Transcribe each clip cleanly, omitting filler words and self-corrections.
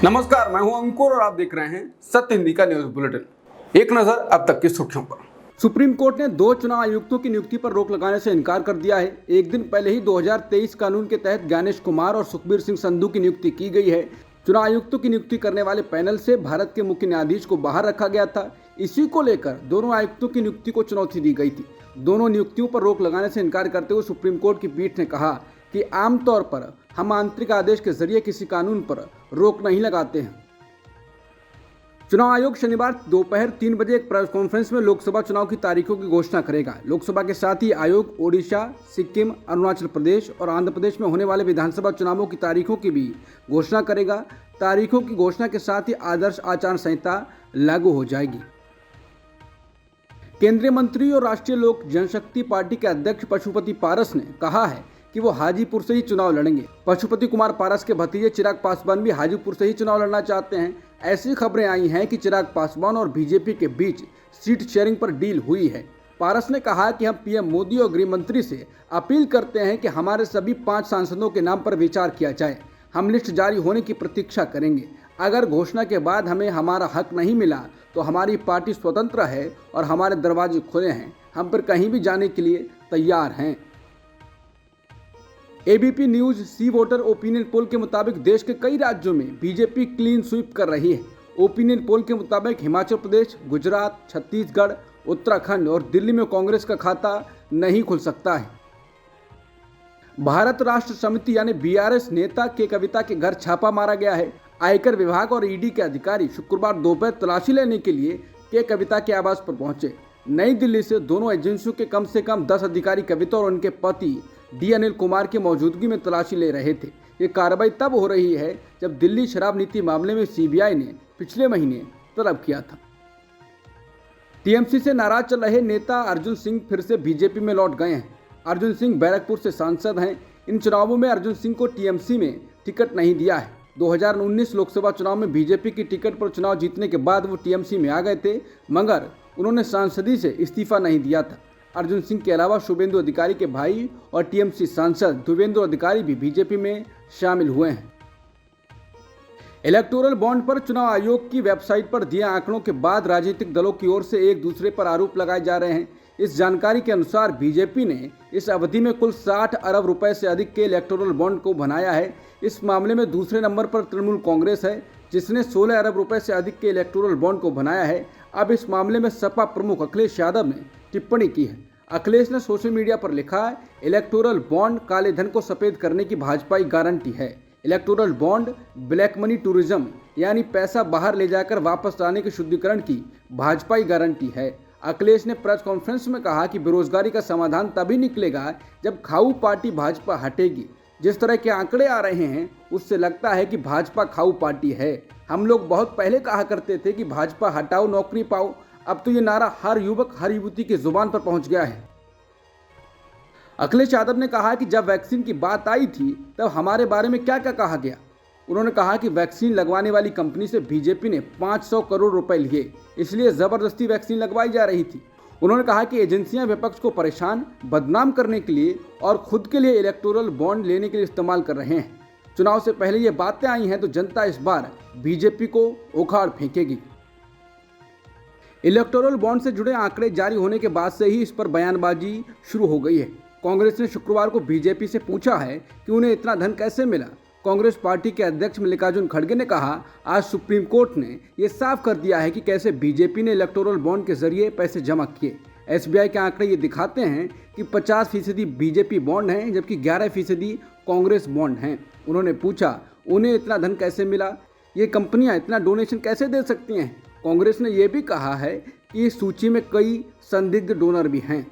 नमस्कार, मैं हूं अंकुर और आप देख रहे हैं सत्य हिंदी का न्यूज बुलेटिन। एक नजर अब तक की सुर्खियों पर। सुप्रीम कोर्ट ने 2 चुनाव आयुक्तों की नियुक्ति पर रोक लगाने से इनकार कर दिया है। एक दिन पहले ही 2023 कानून के तहत ज्ञानेश कुमार और सुखबीर सिंह संधू की नियुक्ति की गई है। चुनाव आयुक्तों की नियुक्ति करने वाले पैनल से भारत के मुख्य न्यायाधीश को बाहर रखा गया था। इसी को लेकर दोनों आयुक्तों की नियुक्ति को चुनौती दी गई थी। दोनों नियुक्तियों पर रोक लगाने से इनकार करते हुए सुप्रीम कोर्ट की पीठ ने कहा कि आमतौर पर हम आंतरिक आदेश के जरिए किसी कानून पर रोक नहीं लगाते हैं। चुनाव आयोग शनिवार दोपहर 3 बजे एक प्रेस कॉन्फ्रेंस में लोकसभा चुनाव की तारीखों की घोषणा करेगा। लोकसभा के साथ ही आयोग ओडिशा, सिक्किम, अरुणाचल प्रदेश और आंध्र प्रदेश में होने वाले विधानसभा चुनावों की तारीखों की भी घोषणा करेगा। तारीखों की घोषणा के साथ ही आदर्श आचार संहिता लागू हो जाएगी। केंद्रीय मंत्री और राष्ट्रीय लोक जनशक्ति पार्टी के अध्यक्ष पशुपति पारस ने कहा है कि वो हाजीपुर से ही चुनाव लड़ेंगे। पशुपति कुमार पारस के भतीजे चिराग पासवान भी हाजीपुर से ही चुनाव लड़ना चाहते हैं। ऐसी खबरें आई हैं कि चिराग पासवान और बीजेपी के बीच सीट शेयरिंग पर डील हुई है। पारस ने कहा कि हम पीएम मोदी और गृह मंत्री से अपील करते हैं कि हमारे सभी 5 सांसदों के नाम पर विचार किया जाए। हम लिस्ट जारी होने की प्रतीक्षा करेंगे। अगर घोषणा के बाद हमें हमारा हक नहीं मिला तो हमारी पार्टी स्वतंत्र है और हमारे दरवाजे खुले हैं। हम पर कहीं भी जाने के लिए तैयार हैं। एबीपी न्यूज सी वोटर ओपिनियन पोल के मुताबिक देश के कई राज्यों में बीजेपी क्लीन स्वीप कर रही है। ओपिनियन पोल के मुताबिक हिमाचल प्रदेश, गुजरात, छत्तीसगढ़, उत्तराखंड और दिल्ली में कांग्रेस का खाता नहीं खुल सकता है। भारत राष्ट्र समिति यानी बीआरएस नेता के कविता के घर छापा मारा गया है। आयकर विभाग और ईडी के अधिकारी शुक्रवार दोपहर तलाशी लेने के लिए के कविता के आवास पर पहुंचे। नई दिल्ली से दोनों एजेंसियों के कम से कम 10 अधिकारी कविता और उनके पति डी अनिल कुमार की मौजूदगी में तलाशी ले रहे थे। ये कार्रवाई तब हो रही है जब दिल्ली शराब नीति मामले में सीबीआई ने पिछले महीने तलब किया था। टीएमसी से नाराज चल रहे नेता अर्जुन सिंह फिर से बीजेपी में लौट गए हैं। अर्जुन सिंह बैरकपुर से सांसद हैं। इन चुनावों में अर्जुन सिंह को टीएमसी में टिकट नहीं दिया है। 2019 लोकसभा चुनाव में बीजेपी की टिकट पर चुनाव जीतने के बाद वो टीएमसी में आ गए थे, मगर उन्होंने सांसदी से इस्तीफा नहीं दिया था। अर्जुन सिंह के अलावा शुभेंदु अधिकारी के भाई और टीएमसी सांसद ध्रुवेंद्र अधिकारी भी बीजेपी में शामिल हुए हैं। इलेक्टोरल बॉन्ड पर चुनाव आयोग की वेबसाइट पर दिए आंकड़ों के बाद राजनीतिक दलों की ओर से एक दूसरे पर आरोप लगाए जा रहे हैं। इस जानकारी के अनुसार बीजेपी ने इस अवधि में कुल 60 अरब रुपए से अधिक के इलेक्टोरल बॉन्ड को बनाया है। इस मामले में दूसरे नंबर पर तृणमूल कांग्रेस है, जिसने 16 अरब रुपए से अधिक के इलेक्टोरल बॉन्ड को बनाया है। अब इस मामले में सपा प्रमुख अखिलेश यादव ने टिप्पणी की है। अखिलेश ने सोशल मीडिया पर लिखा है, इलेक्टोरल बॉन्ड काले धन को सफेद करने की भाजपाई गारंटी है। Electoral bond black money tourism यानी पैसा बाहर ले जाकर वापस लाने के शुद्धिकरण की भाजपाई गारंटी है। अखिलेश ने प्रेस कॉन्फ्रेंस में कहा कि बेरोजगारी का समाधान तभी निकलेगा जब खाऊ पार्टी भाजपा हटेगी। जिस तरह के आंकड़े आ रहे हैं उससे लगता है कि भाजपा खाऊ पार्टी है। हम लोग बहुत पहले कहा करते थे कि भाजपा हटाओ नौकरी पाओ। अब तो ये नारा हर युवक हर युवती की जुबान पर पहुंच गया है। अखिलेश यादव ने कहा कि जब वैक्सीन की बात आई थी तब हमारे बारे में क्या क्या कहा गया। उन्होंने कहा कि वैक्सीन लगवाने वाली कंपनी से बीजेपी ने 500 करोड़ रुपए लिए, इसलिए जबरदस्ती वैक्सीन लगवाई जा रही थी। उन्होंने कहा कि एजेंसियां विपक्ष को परेशान, बदनाम करने के लिए और खुद के लिए इलेक्टोरल बॉन्ड लेने के लिए इस्तेमाल कर रहे हैं। चुनाव से पहले ये बातें आई हैं तो जनता इस बार बीजेपी को उखाड़ फेंकेगी। इलेक्टोरल बॉन्ड से जुड़े आंकड़े जारी होने के बाद से ही इस पर बयानबाजी शुरू हो गई है। कांग्रेस ने शुक्रवार को बीजेपी से पूछा है कि उन्हें इतना धन कैसे मिला। कांग्रेस पार्टी के अध्यक्ष मल्लिकार्जुन खड़गे ने कहा, आज सुप्रीम कोर्ट ने यह साफ कर दिया है कि कैसे बीजेपी ने इलेक्टोरल बॉन्ड के जरिए पैसे जमा किए। एसबीआई के आंकड़े ये दिखाते हैं कि 50% बीजेपी बॉन्ड हैं, जबकि 11% कांग्रेस बॉन्ड हैं। उन्होंने पूछा, उन्हें इतना धन कैसे मिला, ये कंपनियां इतना डोनेशन कैसे दे सकती हैं। कांग्रेस ने यह भी कहा है कि इस सूची में कई संदिग्ध डोनर भी हैं।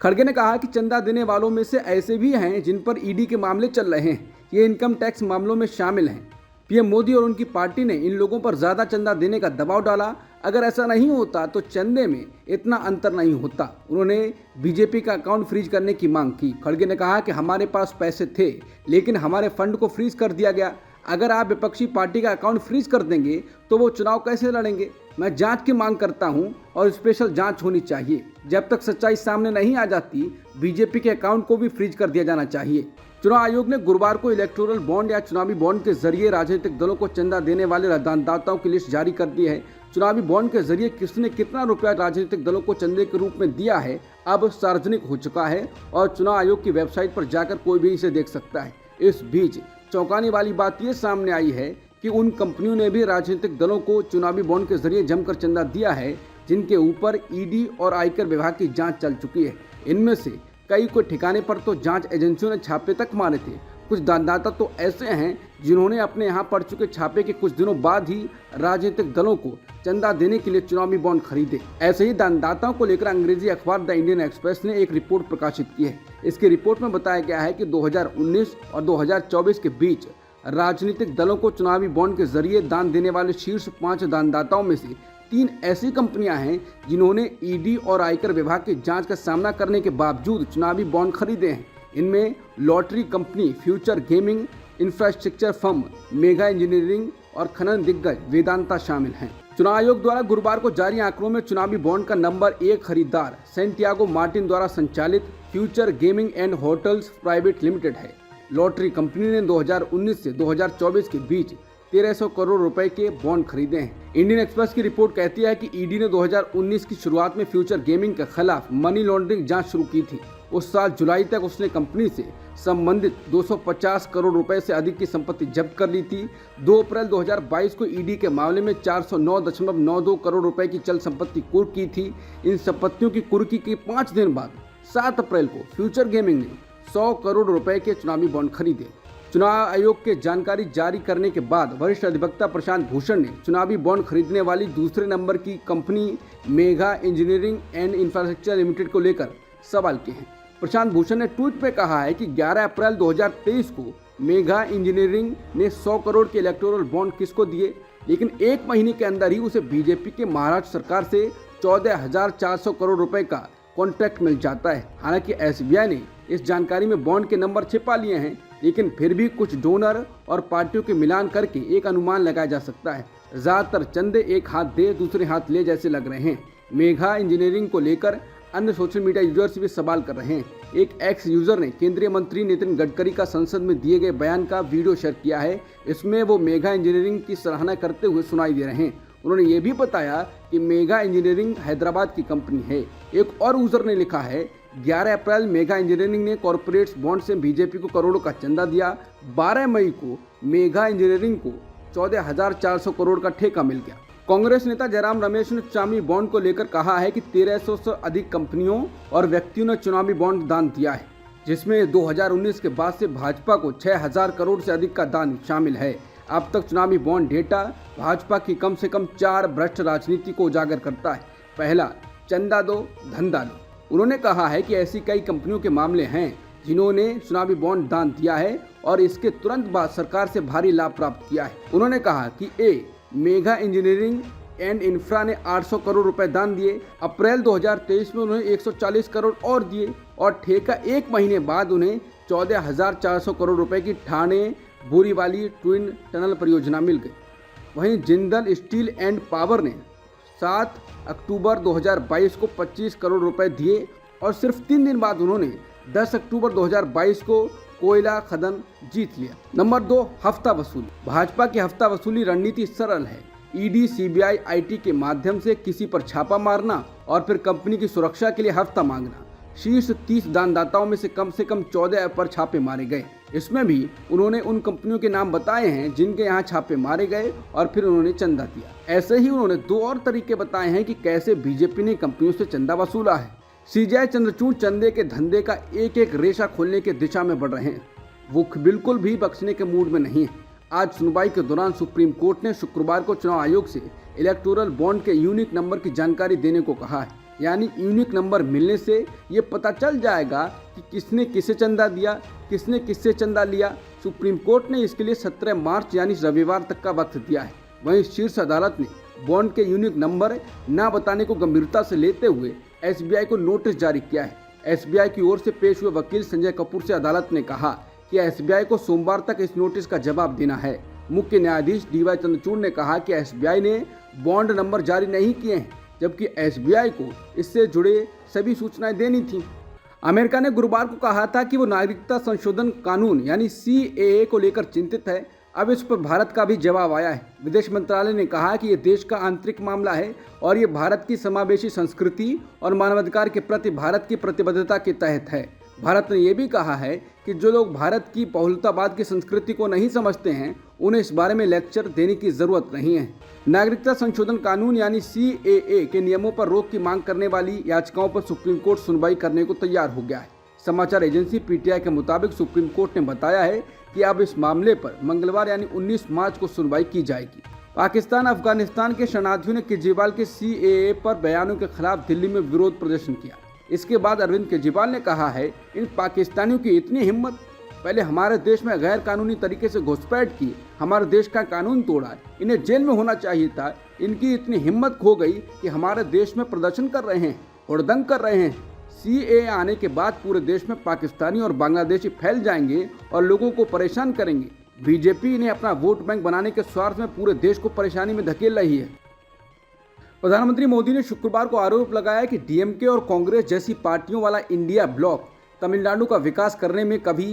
खड़गे ने कहा कि चंदा देने वालों में से ऐसे भी हैं जिन पर ईडी के मामले चल रहे हैं। ये इनकम टैक्स मामलों में शामिल हैं। पीएम मोदी और उनकी पार्टी ने इन लोगों पर ज़्यादा चंदा देने का दबाव डाला। अगर ऐसा नहीं होता तो चंदे में इतना अंतर नहीं होता। उन्होंने बीजेपी का अकाउंट फ्रीज करने की मांग की। खड़गे ने कहा कि हमारे पास पैसे थे, लेकिन हमारे फंड को फ्रीज कर दिया गया। अगर आप विपक्षी पार्टी का अकाउंट फ्रीज कर देंगे तो वो चुनाव कैसे लड़ेंगे। मैं जांच की मांग करता हूं और स्पेशल जांच होनी चाहिए। जब तक सच्चाई सामने नहीं आ जाती, बीजेपी के अकाउंट को भी फ्रीज कर दिया जाना चाहिए। चुनाव आयोग ने गुरुवार को इलेक्टोरल बॉन्ड या चुनावी बॉन्ड के जरिए राजनीतिक दलों को चंदा देने वाले दानदाताओं की लिस्ट जारी कर दी है। चुनावी बॉन्ड के जरिए किसने कितना रुपया राजनीतिक दलों को चंदे के रूप में दिया है अब सार्वजनिक हो चुका है और चुनाव आयोग की वेबसाइट पर जाकर कोई भी इसे देख सकता है। इस बीच चौंकाने वाली बात ये सामने आई है कि उन कंपनियों ने भी राजनीतिक दलों को चुनावी बॉन्ड के जरिए जमकर चंदा दिया है जिनके ऊपर ईडी और आयकर विभाग की जांच चल चुकी है। इनमें से कई को ठिकाने पर तो जांच एजेंसियों ने छापे तक मारे थे। कुछ दानदाता तो ऐसे हैं जिन्होंने अपने यहाँ पड़ चुके छापे के कुछ दिनों बाद ही राजनीतिक दलों को चंदा देने के लिए चुनावी बॉन्ड खरीदे। ऐसे ही दानदाताओं को लेकर अंग्रेजी अखबार द इंडियन एक्सप्रेस ने एक रिपोर्ट प्रकाशित की है। इसकी रिपोर्ट में बताया गया है कि 2019 और 2024 के बीच राजनीतिक दलों को चुनावी बॉन्ड के जरिए दान देने वाले शीर्ष 5 दानदाताओं में से 3 ऐसी कंपनियां हैं जिन्होंने ईडी और आयकर विभाग की जांच का सामना करने के बावजूद चुनावी बॉन्ड खरीदे हैं। इनमें lottery company future gaming, infrastructure firm mega engineering और खनन दिग्गज वेदांता शामिल हैं। चुनाव आयोग द्वारा गुरुवार को जारी आंकड़ों में चुनावी बॉन्ड का नंबर 1 खरीदार सैंटियागो मार्टिन द्वारा संचालित future gaming and hotels private limited है। लॉटरी कंपनी ने 2019 से 2024 के बीच 1300 करोड़ रुपए के बॉन्ड खरीदे हैं। इंडियन एक्सप्रेस की रिपोर्ट कहती है कि ईडी ने 2019 की शुरुआत में फ्यूचर गेमिंग के खिलाफ मनी लॉन्ड्रिंग जांच शुरू की थी। उस साल जुलाई तक उसने कंपनी से संबंधित 250 करोड़ रुपए से अधिक की संपत्ति जब्त कर ली थी। 2 अप्रैल 2022 को ईडी के मामले में 409.92 करोड़ रुपए की चल संपत्ति कुर्क की थी। इन संपत्तियों की कुर्की के 5 दिन बाद 7 अप्रैल को फ्यूचर गेमिंग ने 100 करोड़ रुपए के चुनावी बॉन्ड खरीदे। चुनाव आयोग के जानकारी जारी करने के बाद वरिष्ठ अधिवक्ता प्रशांत भूषण ने चुनावी बॉन्ड खरीदने वाली दूसरे नंबर की company mega engineering and infrastructure limited को लेकर सवाल किए हैं। प्रशांत भूषण ने ट्वीट पे कहा है कि 11 अप्रैल 2023 को मेगा इंजीनियरिंग ने 100 करोड़ के इलेक्टोरल बॉन्ड किसको दिए, लेकिन 1 महीने के अंदर ही उसे बीजेपी के महाराष्ट्र सरकार से 14,400 करोड़ रुपए का कॉन्ट्रैक्ट मिल जाता है। हालांकि एसबीआई ने इस जानकारी में बॉन्ड के नंबर छिपा लिए हैं, लेकिन फिर भी कुछ डोनर और पार्टियों के मिलान करके एक अनुमान लगाया जा सकता है। ज्यादातर चंदे एक हाथ दे दूसरे हाथ ले जैसे लग रहे हैं। मेगा इंजीनियरिंग को लेकर अन्य सोशल मीडिया यूजर्स भी सवाल कर रहे हैं। एक एक्स यूजर ने केंद्रीय मंत्री नितिन गडकरी का संसद में दिए गए बयान का वीडियो शेयर किया है। इसमें वो मेगा इंजीनियरिंग की सराहना करते हुए सुनाई दे रहे हैं। उन्होंने ये भी बताया कि मेगा इंजीनियरिंग हैदराबाद की कंपनी है। एक और यूजर ने लिखा है 11 अप्रैल मेगा इंजीनियरिंग ने कॉर्पोरेट्स बॉन्ड से बीजेपी को करोड़ों का चंदा दिया। 12 मई को मेगा इंजीनियरिंग को 14,400 करोड़ का ठेका मिल गया। कांग्रेस नेता जयराम रमेश ने चुनावी बॉन्ड को लेकर कहा है कि 1300 से अधिक कंपनियों और व्यक्तियों ने चुनावी बॉन्ड दान दिया है, जिसमें 2019 के बाद से भाजपा को 6,000 करोड़ से अधिक का दान शामिल है। अब तक चुनावी बॉन्ड डेटा भाजपा की कम से कम 4 भ्रष्ट राजनीति को उजागर करता है। पहला, चंदा दो धंधा लो। उन्होंने कहा है कि ऐसी कई कंपनियों के मामले हैं जिन्होंने चुनावी बॉन्ड दान दिया है और इसके तुरंत बाद सरकार से भारी लाभ प्राप्त किया है। उन्होंने कहा कि मेगा इंजीनियरिंग एंड इंफ्रा ने 800 करोड़ रुपए दान दिए। अप्रैल 2023 में उन्होंने 140 करोड़ और दिए और ठेका 1 महीने बाद उन्हें 14,400 करोड़ रुपए की ठाणे बोरीवली ट्विन टनल परियोजना मिल गई। वहीं जिंदल स्टील एंड पावर ने 7 अक्टूबर 2022 को 25 करोड़ रुपए दिए और सिर्फ 3 दिन बाद उन्होंने 10 अक्टूबर 2022 को कोयला खदान जीत लिया। नंबर 2, हफ्ता वसूली। भाजपा की हफ्ता वसूली रणनीति सरल है। ईडी, सीबीआई, आईटी के माध्यम से किसी पर छापा मारना और फिर कंपनी की सुरक्षा के लिए हफ्ता मांगना। शीर्ष 30 दानदाताओं में से कम 14 पर छापे मारे गए। इसमें भी उन्होंने उन कंपनियों के नाम बताए हैं जिनके यहाँ छापे मारे गए और फिर उन्होंने चंदा दिया। ऐसे ही उन्होंने 2 और तरीके बताए हैं कि कैसे बीजेपी ने कंपनियों से चंदा वसूला है। सीजेआई चंद्रचूड़ चंदे के धंधे का एक एक रेशा खोलने की दिशा में बढ़ रहे हैं। वो बिल्कुल भी बख्शने के मूड में नहीं है। आज सुनवाई के दौरान सुप्रीम कोर्ट ने शुक्रवार को चुनाव आयोग से इलेक्टोरल बॉन्ड के यूनिक नंबर की जानकारी देने को कहा है। यानी यूनिक नंबर मिलने से ये पता चल जाएगा कि किसने किसे चंदा दिया, किसने किससे चंदा लिया। सुप्रीम कोर्ट ने इसके लिए 17 मार्च यानी रविवार तक का वक्त दिया है। वहीं शीर्ष अदालत ने बॉन्ड के यूनिक नंबर न बताने को गंभीरता से लेते हुए एसबीआई को नोटिस जारी किया है। एसबीआई की ओर से पेश हुए वकील संजय कपूर से अदालत ने कहा कि एसबीआई को सोमवार तक इस नोटिस का जवाब देना है। मुख्य न्यायाधीश डीवाई चंद्रचूड़ ने कहा कि एसबीआई ने बॉन्ड नंबर जारी नहीं किए हैं, जबकि एसबीआई को इससे जुड़े सभी सूचनाएं देनी थी। अमेरिका ने गुरुवार को कहा था कि वो नागरिकता संशोधन कानून यानी CAA को लेकर चिंतित है। अब इस पर भारत का भी जवाब आया है। विदेश मंत्रालय ने कहा कि ये देश का आंतरिक मामला है और ये भारत की समावेशी संस्कृति और मानवाधिकार के प्रति भारत की प्रतिबद्धता के तहत है। भारत ने यह भी कहा है कि जो लोग भारत की बहुलतावाद की संस्कृति को नहीं समझते हैं, उन्हें इस बारे में लेक्चर देने की जरूरत नहीं है। नागरिकता संशोधन कानून यानी CAA के नियमों पर रोक की मांग करने वाली याचिकाओं पर सुप्रीम कोर्ट सुनवाई करने को तैयार हो गया है। समाचार एजेंसी PTI के मुताबिक सुप्रीम कोर्ट ने बताया है कि अब इस मामले पर मंगलवार यानी 19 मार्च को सुनवाई की जाएगी। पाकिस्तान अफगानिस्तान के शरणार्थियों ने केजरीवाल के CAA पर बयानों के खिलाफ दिल्ली में विरोध प्रदर्शन किया। इसके बाद अरविंद केजरीवाल ने कहा है, इन पाकिस्तानियों की इतनी हिम्मत, पहले हमारे देश में गैर कानूनी तरीके से घुसपैठ की, हमारे देश का कानून तोड़ा, इन्हें जेल में होना चाहिए था। इनकी इतनी हिम्मत खो गई कि हमारे देश में प्रदर्शन कर रहे हैं, हुड़दंग कर रहे हैं। CAA आने के बाद पूरे देश में पाकिस्तानी और बांग्लादेशी फैल जाएंगे और लोगों को परेशान करेंगे। बीजेपी इन्हें अपना वोट बैंक बनाने के स्वार्थ में पूरे देश को परेशानी में धकेल रही है। प्रधानमंत्री मोदी ने शुक्रवार को आरोप लगाया कि DMK और कांग्रेस जैसी पार्टियों वाला इंडिया ब्लॉक तमिलनाडु का विकास करने में कभी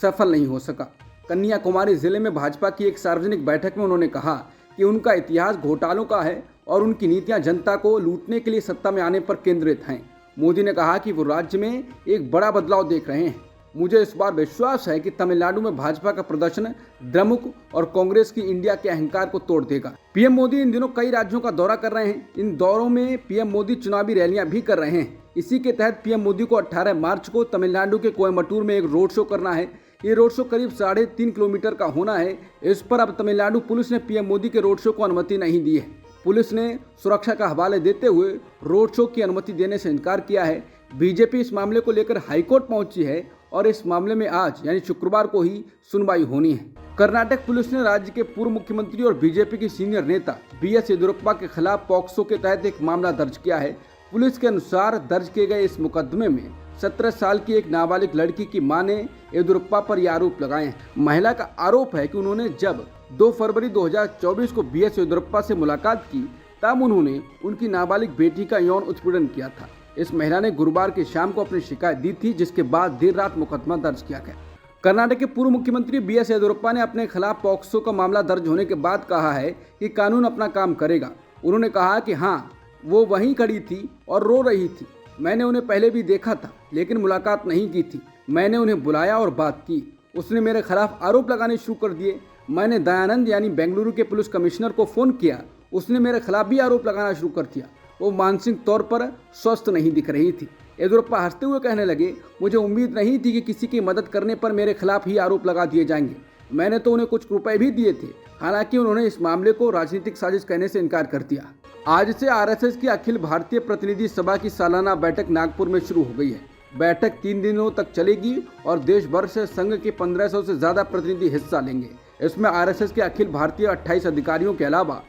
सफल नहीं हो सका। कन्याकुमारी जिले में भाजपा की एक सार्वजनिक बैठक में उन्होंने कहा कि उनका इतिहास घोटालों का है और उनकी नीतियां जनता को लूटने के लिए सत्ता में आने पर केंद्रित हैं। मोदी ने कहा कि वो राज्य में एक बड़ा बदलाव देख रहे हैं। मुझे इस बार विश्वास है कि तमिलनाडु में भाजपा का प्रदर्शन द्रमुक और कांग्रेस की इंडिया के अहंकार को तोड़ देगा। PM मोदी इन दिनों कई राज्यों का दौरा कर रहे हैं। इन दौरों में PM मोदी चुनावी रैलियां भी कर रहे हैं। इसी के तहत PM मोदी को 18 मार्च को तमिलनाडु के कोयम्बटूर में एक रोड शो करना है। ये रोड शो करीब 3.5 किलोमीटर का होना है। इस पर अब तमिलनाडु पुलिस ने PM मोदी के रोड शो को अनुमति नहीं दी है। पुलिस ने सुरक्षा का हवाले देते हुए रोड शो की अनुमति देने से इनकार किया है। बीजेपी इस मामले को लेकर हाईकोर्ट पहुंची है और इस मामले में आज यानी शुक्रवार को ही सुनवाई होनी है। कर्नाटक पुलिस ने राज्य के पूर्व मुख्यमंत्री और बीजेपी के सीनियर नेता BS येदियुरप्पा के खिलाफ पॉक्सो के तहत एक मामला दर्ज किया है। पुलिस के अनुसार दर्ज किए गए इस मुकदमे में 17 साल की एक नाबालिग लड़की की मां ने येदियुरप्पा पर यह आरोप लगाए हैं। महिला का आरोप है कि उन्होंने जब 2 फरवरी 2024 को BS येदियुरप्पा से मुलाकात की, तब उन्होंने उनकी नाबालिग बेटी का यौन उत्पीड़न किया था। इस महिला ने गुरुवार की शाम को अपनी शिकायत दी थी, जिसके बाद देर रात मुकदमा दर्ज किया गया। कर्नाटक के पूर्व मुख्यमंत्री BS येदियुरप्पा ने अपने खिलाफ पॉक्सो का मामला दर्ज होने के बाद कहा है कि कानून अपना काम करेगा। उन्होंने कहा कि हाँ, वो वहीं खड़ी थी और रो रही थी। मैंने उन्हें पहले भी देखा था, लेकिन मुलाकात नहीं की थी। मैंने उन्हें बुलाया और बात की। उसने मेरे खिलाफ आरोप लगाने शुरू कर दिए। मैंने दयानंद यानी बेंगलुरु के पुलिस कमिश्नर को फ़ोन किया। उसने मेरे खिलाफ भी आरोप लगाना शुरू कर दिया। वो मानसिक तौर पर स्वस्थ नहीं दिख रही थी। येदियुरप्पा हंसते हुए कहने लगे, मुझे उम्मीद नहीं थी कि किसी की मदद करने पर मेरे खिलाफ ही आरोप लगा दिए जाएंगे। मैंने तो उन्हें कुछ रुपए भी दिए थे। हालांकि उन्होंने इस मामले को राजनीतिक साजिश कहने से इनकार कर दिया। आज से RSS की अखिल भारतीय प्रतिनिधि सभा की सालाना बैठक नागपुर में शुरू हो गई है। बैठक 3 दिनों तक चलेगी और देश भर से संघ के 1500 से ज़्यादा प्रतिनिधि हिस्सा लेंगे। इसमें RSS के अखिल भारतीय 28 अधिकारियों के अलावा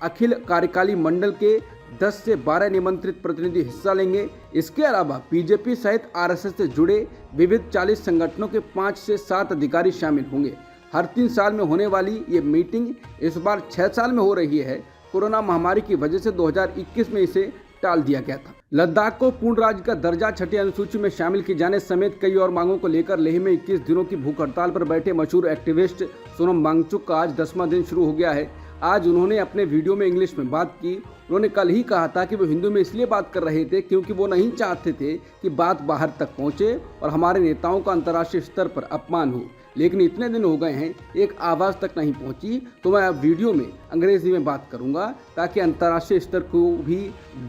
अखिल कार्यकारी मंडल के 10 से 12 निमंत्रित प्रतिनिधि हिस्सा लेंगे। इसके अलावा बीजेपी सहित RSS से जुड़े विविध 40 संगठनों के 5 से 7 अधिकारी शामिल होंगे। हर 3 साल में होने वाली ये मीटिंग इस बार 6 साल में हो रही है। कोरोना महामारी की वजह से 2021 में इसे टाल दिया गया था। लद्दाख को पूर्ण राज्य का दर्जा 6ठी अनुसूची में शामिल किए जाने समेत कई और मांगों को लेकर लेह में 21 दिनों की भूख हड़ताल पर बैठे मशहूर एक्टिविस्ट सोनम वांगचुक का आज 10वां दिन शुरू हो गया है। आज उन्होंने अपने वीडियो में इंग्लिश में बात की। उन्होंने कल ही कहा था कि वो हिंदी में इसलिए बात कर रहे थे क्योंकि वो नहीं चाहते थे कि बात बाहर तक पहुंचे और हमारे नेताओं का अंतर्राष्ट्रीय स्तर पर अपमान हो। लेकिन इतने दिन हो गए हैं, एक आवाज़ तक नहीं पहुंची, तो मैं अब वीडियो में अंग्रेजी में बात करूंगा ताकि अंतर्राष्ट्रीय स्तर को भी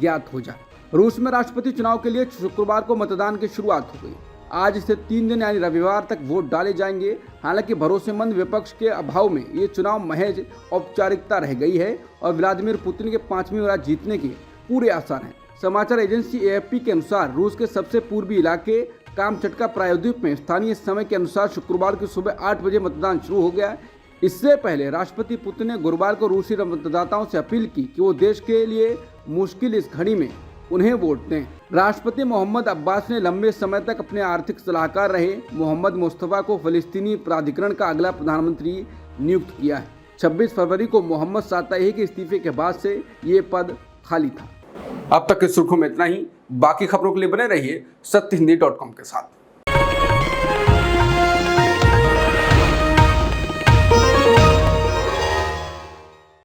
ज्ञात हो जाए। रूस में राष्ट्रपति चुनाव के लिए शुक्रवार को मतदान की शुरुआत हो गई। आज से 3 दिन यानी रविवार तक वोट डाले जाएंगे। हालांकि भरोसेमंद विपक्ष के अभाव में ये चुनाव महज औपचारिकता रह गई है और व्लादिमीर पुतिन के 5वीं बार जीतने के पूरे आसार हैं। समाचार एजेंसी AFP के अनुसार रूस के सबसे पूर्वी इलाके कामचटका प्रायद्वीप में स्थानीय समय के अनुसार शुक्रवार की सुबह 8 बजे मतदान शुरू हो गया। इससे पहले राष्ट्रपति पुतिन ने गुरुवार को रूसी मतदाताओं से अपील की कि वो देश के लिए मुश्किल इस घड़ी में उन्हें वोट दें। राष्ट्रपति मोहम्मद अब्बास ने लंबे समय तक अपने आर्थिक सलाहकार रहे मोहम्मद मुस्तफा को फिलिस्तीनी प्राधिकरण का अगला प्रधानमंत्री नियुक्त किया है। 26 फरवरी को मोहम्मद साताही के इस्तीफे के बाद से ये पद खाली था। अब तक की सुर्खियों में इतना ही। बाकी खबरों के लिए बने रहिए सत्यहिंदी.com के साथ।